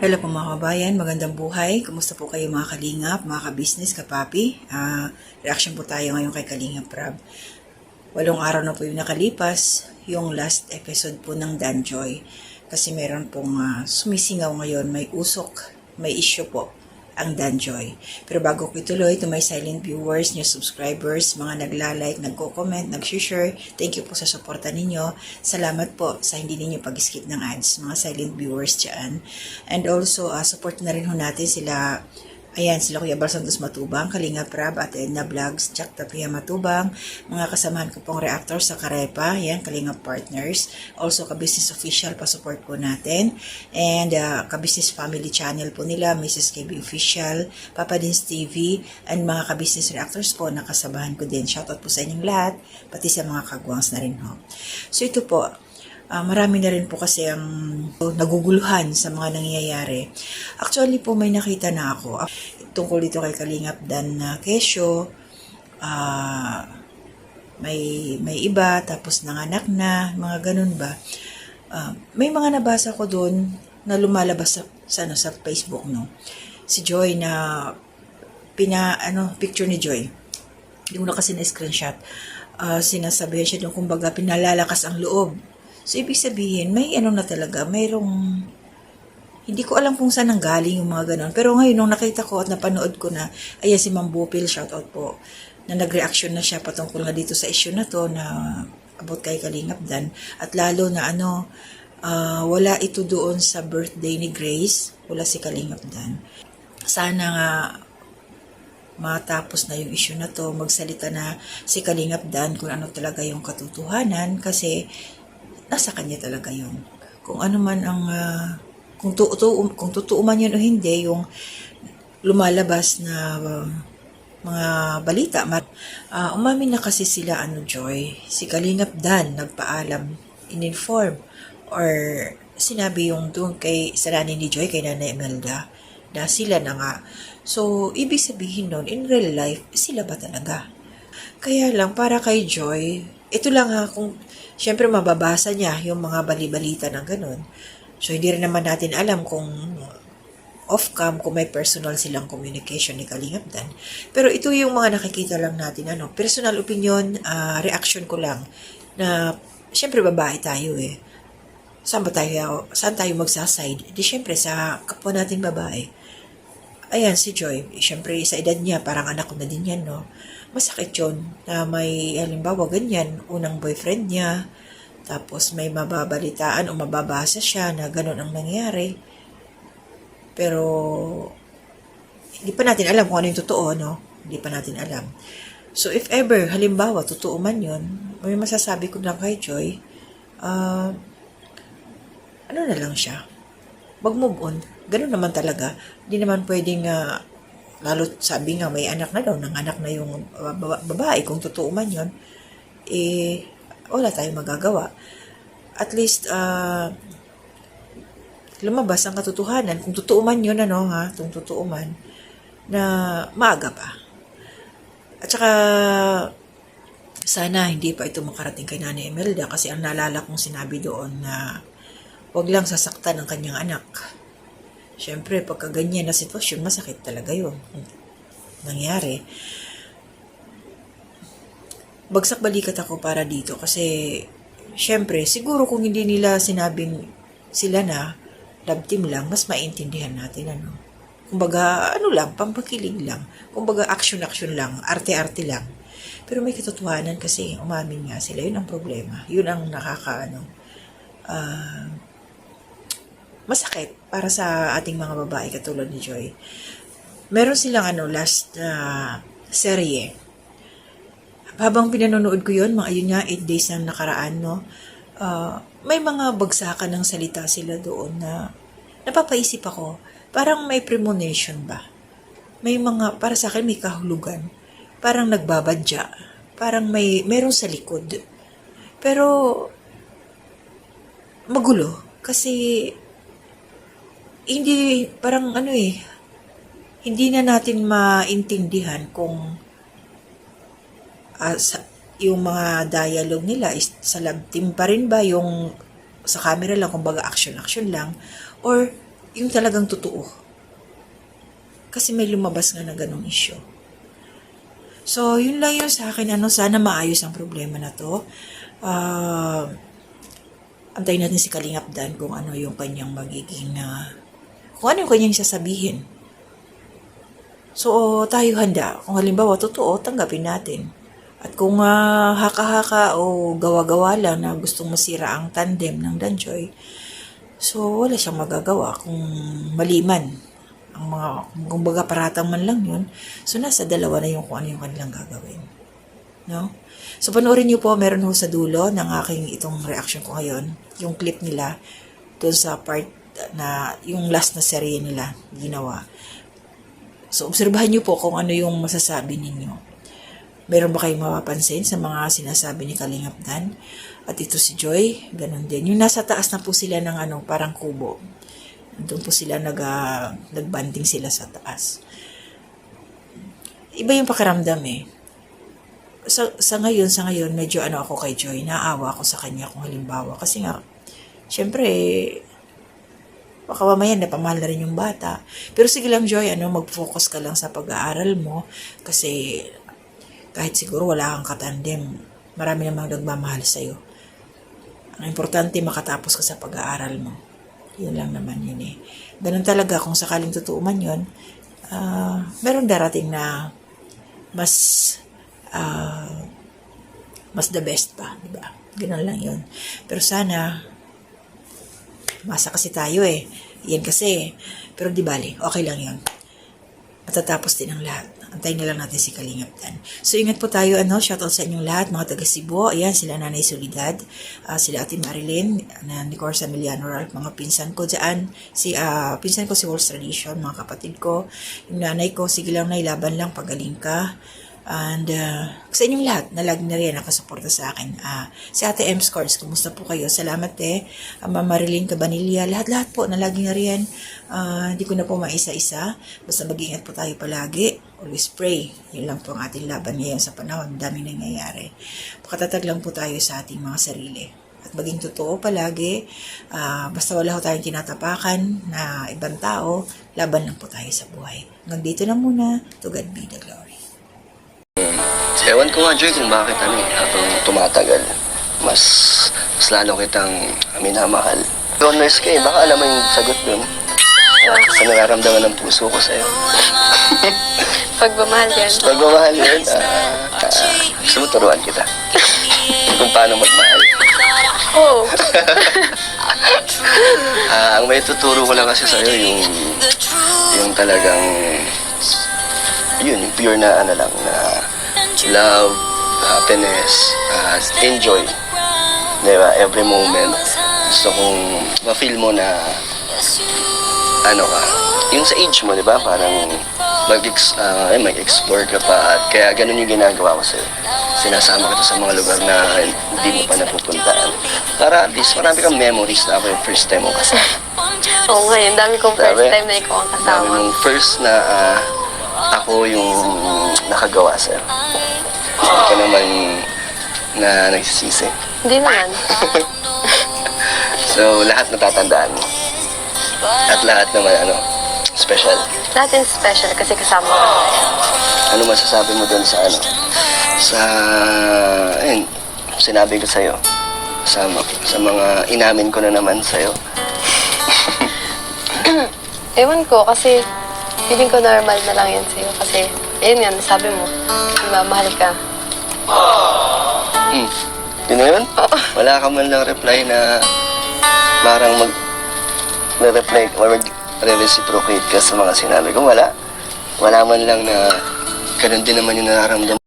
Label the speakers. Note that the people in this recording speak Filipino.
Speaker 1: Hello po mga kabayan, magandang buhay. Kumusta po kayo mga kalingap, mga ka-business, kapapi? Reaction po tayo ngayon kay Kalingap Rab. 8 araw na po yung nakalipas, yung last episode po ng Danjoy. Kasi meron pong sumisingaw ngayon, may usok, may issue po ang Danjoy. Pero bago ko ituloy, to my silent viewers, new subscribers, mga nagla-like, nagko-comment, nag-share, thank you po sa suporta ninyo. Salamat po sa hindi ninyo pag-skip ng ads, mga silent viewers dyan. And also, support na rin ho natin sila. Ayan, sila Kuya Bal Santos Matubang, Kalingap Rab at Edna Vlogs, Jack Tapia Matubang, mga kasamahan ko pong reactors sa Karepa, ayan, Kalingap Partners, also ka-business official, pa-support po natin, and ka-business family channel po nila, Mrs. KB Official, Papa Dins TV, and mga ka-business reactors po, nakasabahan ko din. Shoutout po sa inyong lahat, pati sa mga kagwangs na rin ho. So ito po, marami na rin po kasi ang naguguluhan sa mga nangyayari. Actually po may nakita na ako tungkol dito kay Kalingap Dan na Kesyo. May iba, tapos nanganak na, mga ganun ba. May mga nabasa ko doon na lumalabas sa Facebook, no. Si Joy na picture ni Joy. Hindi ko na kasi na-screenshot. Sinasabihan siya doon, kumbaga pinalalakas ang loob. So, ibig sabihin, may na talaga, hindi ko alam kung saan nanggaling yung mga ganon. Pero ngayon, nung nakita ko at napanood ko na, ayan si Ma'am Bupil, shoutout po, na nag-reaction na siya patungkol nga dito sa issue na to, na about kay Kalingap Dan. At lalo na wala ito doon sa birthday ni Grace, wala si Kalingap Dan. Sana nga, matapos na yung issue na to, magsalita na si Kalingap Dan kung ano talaga yung katotohanan, kasi nasa kanya talaga yun. Kung ano man ang, kung totoo man yun o hindi, yung lumalabas na mga balita. Umamin na kasi sila, Joy, si Kalingap Dan, nagpaalam, in-inform, or sinabi yung doon kay sarani ni Joy, kay Nanay Imelda, na sila na nga. So, ibig sabihin nun, in real life, sila ba talaga? Kaya lang, para kay Joy, ito lang kung siyempre mababasa niya yung mga bali-balita ng ganun. So, hindi rin naman natin alam kung off-cam, kung may personal silang communication ni Kalingap Dan. Pero ito yung mga nakikita lang natin, personal opinion, reaction ko lang, na siyempre babae tayo eh. Saan tayo magsaside? Di siyempre sa kapwa natin babae. Ayan, si Joy, siyempre sa edad niya, parang anak ko na din yan, no? Masakit yun na may, halimbawa, ganyan, unang boyfriend niya, tapos may mababalitaan o mababasa siya na ganun ang nangyari. Pero, hindi pa natin alam kung ano yung totoo, no? Hindi pa natin alam. So, if ever, halimbawa, totoo man yun, may masasabi ko lang kay Joy, ano na lang siya, mag-move on. Ganun naman talaga. Hindi naman pwedeng, lalo sabi nga may anak na daw, nanganak na yung babae, kung totoo man yun, wala tayong magagawa. At least, lumabas ang katotohanan, kung totoo man yun, kung totoo man, na maaga pa. At saka, sana hindi pa ito makarating kay Nanay Imelda, kasi ang naalala kong sinabi doon na huwag lang sasaktan ang kanyang anak. Siyempre, pagka ganyan na sitwasyon, masakit talaga yun. Nangyari. Bagsak balikat ako para dito kasi, siyempre, siguro kung hindi nila sinabing sila na, love team lang, mas maintindihan natin, Kumbaga, lang, pampakilig lang. Kumbaga, action-action lang, arte-arte lang. Pero may katotohanan kasi, umamin nga sila, yun ang problema. Yun ang masakit para sa ating mga babae katulad ni Joy. Meron silang last serye. Habang pinanonood ko yun, mga yun nga, 8 days na nakaraan, may mga bagsakan ng salita sila doon na napapaisip ako, parang may premonition ba? May mga, para sa akin, may kahulugan. Parang nagbabadya. Parang meron sa likod. Pero, magulo. Kasi, hindi, parang hindi na natin maintindihan kung yung mga dialogue nila is sa love team pa rin ba, yung sa camera lang, kumbaga action lang, or yung talagang totoo. Kasi may lumabas nga na ganong issue. So, yun lang yun sa akin. Sana maayos ang problema na to. Antayin natin si Kalingap Dan kung ano yung kanyang magiging kung ano yung kanyang sasabihin. So, tayo handa. Kung halimbawa, totoo, tanggapin natin. At kung haka-haka o gawa-gawa lang na gustong masira ang tandem ng Danjoy, so wala siyang magagawa kung maliman. Ang mga, kung baga paratang man lang yun, so nasa dalawa na yung kung ano yung kanilang gagawin. No? So, panoorin niyo po, meron ho sa dulo ng aking itong reaction ko ngayon, yung clip nila, doon sa part na, yung last na serye nila, ginawa. So, obserbahan niyo po kung ano yung masasabi ninyo. Meron ba kayong mapapansin sa mga sinasabi ni Kalingap Dan? At ito si Joy, ganun din. Yung nasa taas na po sila ng parang kubo. Doon po sila nagbanding sila sa taas. Iba yung pakiramdam eh. Sa ngayon, medyo ako kay Joy, naawa ako sa kanya kung halimbawa. Kasi nga, syempre, baka mamaya napamahal na rin yung bata. Pero sige lang, Joy, mag-focus ka lang sa pag-aaral mo. Kasi kahit siguro wala kang katandem, marami namang nagmamahal sa'yo. Ang importante, makatapos ka sa pag-aaral mo. Yun lang naman yun eh. Ganun talaga, kung sakaling totoo man yun, meron darating na mas the best pa, di ba? Ganun lang yun. Pero sana, masa kasi tayo eh. Yan kasi. Pero di bali, okay lang yun. Matatapos din ang lahat. Antayin na lang natin si Kalingap Dan. So, ingat po tayo. Shoutout sa inyong lahat, mga taga Cebu. Ayan, sila Nanay Solidad. Sila Ate Marilyn, ni Corsa Emiliano, mga pinsan ko dyan. Pinsan ko si Walls Tradition, mga kapatid ko. Yung nanay ko, sige lang, nailaban lang, pagaling ka. And sa inyong lahat na lagi na rin nakasuporta sa akin. Si Ate M. Scores, kumusta po kayo? Salamat Mama Marilyn Cabanilla, lahat-lahat po na lagi na rin. Hindi ko na po maisa-isa. Basta mag-ingat po tayo palagi. Always pray. Yun lang po ang ating laban ngayon sa panahon. Daming nangyayari. Pakatatag lang po tayo sa ating mga sarili. At maging totoo palagi. Basta wala ko tayong tinatapakan na ibang tao, laban lang po tayo sa buhay. Hanggang dito na muna. To God be the glory.
Speaker 2: Ewan ko nga, Joy, kung bakit habang tumatagal, mas lalo kitang minamahal. Honest ka baka alam mo yung sagot dun. Sa nararamdaman ng puso ko sa'yo.
Speaker 3: Pagmamahal yan.
Speaker 2: Pagmamahal yun, gusto mo turuan kita. Kung paano magmahal.
Speaker 3: Oo.
Speaker 2: Ang may tuturo ko lang kasi sa'yo, yung talagang, yung pure na na love, happiness, enjoy. Diba? Every moment. Gusto kong ma-feel mo na yung sa age mo, diba? Parang mag-explore ka pa. At kaya ganun yung ginagawa ko sa'yo. Sinasama kita sa mga lugar na hindi mo pa napupuntaan. Para at least marami kang memories na ako yung first time mo kasama.
Speaker 3: Oo nga yun. Dami kong first time na ikaw ang kasama.
Speaker 2: Dami mong first na ako yung nakagawa sa'yo. Hindi ka naman na nagsisisi.
Speaker 3: Hindi naman.
Speaker 2: So, lahat natatandaan mo. At lahat naman, special.
Speaker 3: Lahat yung special kasi kasama ka.
Speaker 2: Ano masasabi mo doon sinabi ko sa'yo. Sa mga inamin ko na naman sa'yo.
Speaker 3: Ewan ko kasi feeling ko normal na lang yan sa'yo kasi ayun yan, sabi mo, mahal ka.
Speaker 2: Yun na yun? Wala ka man lang reply na parang mag-reply or mag-reciprocate ka sa mga sinabi ko. Wala man lang na ganun din naman yung nararamdaman.